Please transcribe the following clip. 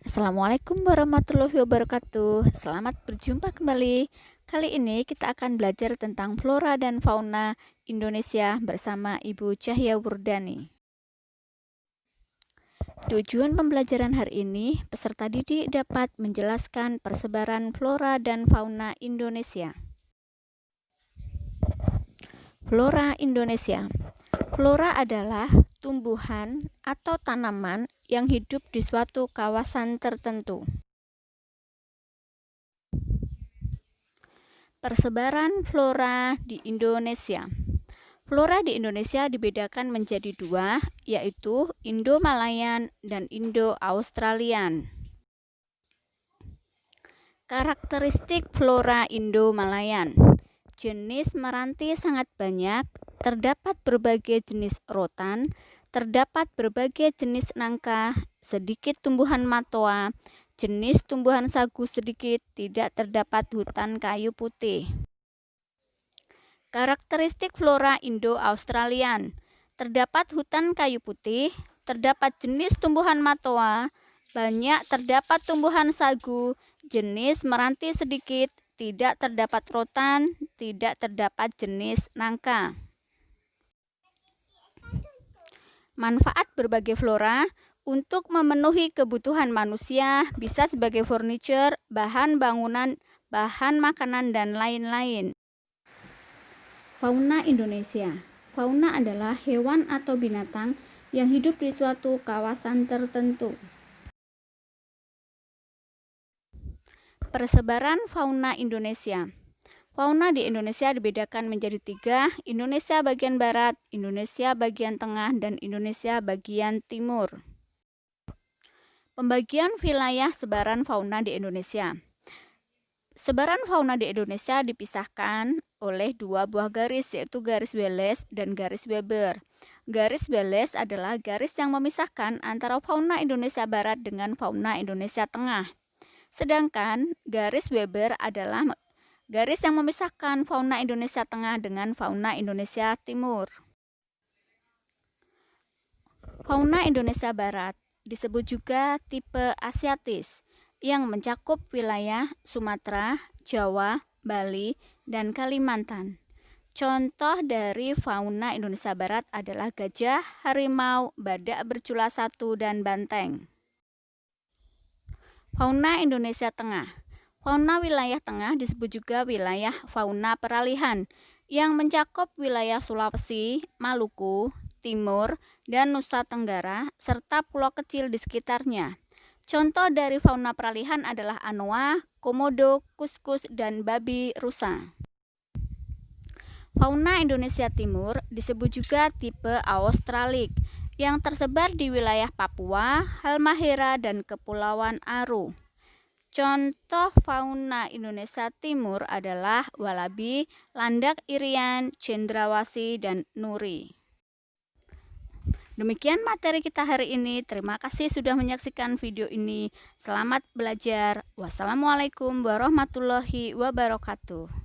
Assalamualaikum warahmatullahi wabarakatuh. Selamat berjumpa kembali. Kali ini kita akan belajar tentang flora dan fauna Indonesia bersama Ibu Cahya Wurdani. Tujuan pembelajaran hari ini, peserta didik dapat menjelaskan persebaran flora dan fauna Indonesia. Flora Indonesia. Flora adalah tumbuhan atau tanaman yang hidup di suatu kawasan tertentu. Persebaran flora di Indonesia. Flora di Indonesia dibedakan menjadi dua, yaitu Indo-Malayan dan Indo-Australian. Karakteristik flora Indo-Malayan. Jenis meranti sangat banyak, terdapat berbagai jenis rotan, terdapat berbagai jenis nangka, sedikit tumbuhan matoa, jenis tumbuhan sagu sedikit, tidak terdapat hutan kayu putih. Karakteristik flora Indo-Australian. Terdapat hutan kayu putih, terdapat jenis tumbuhan matoa, banyak terdapat tumbuhan sagu, jenis meranti sedikit, tidak terdapat rotan, tidak terdapat jenis nangka. Manfaat berbagai flora untuk memenuhi kebutuhan manusia, bisa sebagai furniture, bahan bangunan, bahan makanan, dan lain-lain. Fauna Indonesia. Fauna adalah hewan atau binatang yang hidup di suatu kawasan tertentu. Persebaran fauna Indonesia. Fauna di Indonesia dibedakan menjadi tiga, Indonesia bagian barat, Indonesia bagian tengah, dan Indonesia bagian timur. Pembagian wilayah sebaran fauna di Indonesia. Sebaran fauna di Indonesia dipisahkan oleh dua buah garis, yaitu garis Wallace dan garis Weber. Garis Wallace adalah garis yang memisahkan antara fauna Indonesia Barat dengan fauna Indonesia Tengah. Sedangkan garis Weber adalah garis yang memisahkan fauna Indonesia Tengah dengan fauna Indonesia Timur. Fauna Indonesia Barat disebut juga tipe Asiatis, yang mencakup wilayah Sumatera, Jawa, Bali, dan Kalimantan. Contoh dari fauna Indonesia Barat adalah gajah, harimau, badak bercula satu, dan banteng. Fauna Indonesia Tengah. Fauna wilayah tengah disebut juga wilayah fauna peralihan, yang mencakup wilayah Sulawesi, Maluku, Timur, dan Nusa Tenggara, serta pulau kecil di sekitarnya. Contoh dari fauna peralihan adalah anoa, komodo, kuskus, dan babi rusa. Fauna Indonesia Timur disebut juga tipe Australik, yang tersebar di wilayah Papua, Halmahera, dan Kepulauan Aru. Contoh fauna Indonesia Timur adalah walabi, landak irian, cendrawasih, dan nuri. Demikian materi kita hari ini. Terima kasih sudah menyaksikan video ini. Selamat belajar. Wassalamualaikum warahmatullahi wabarakatuh.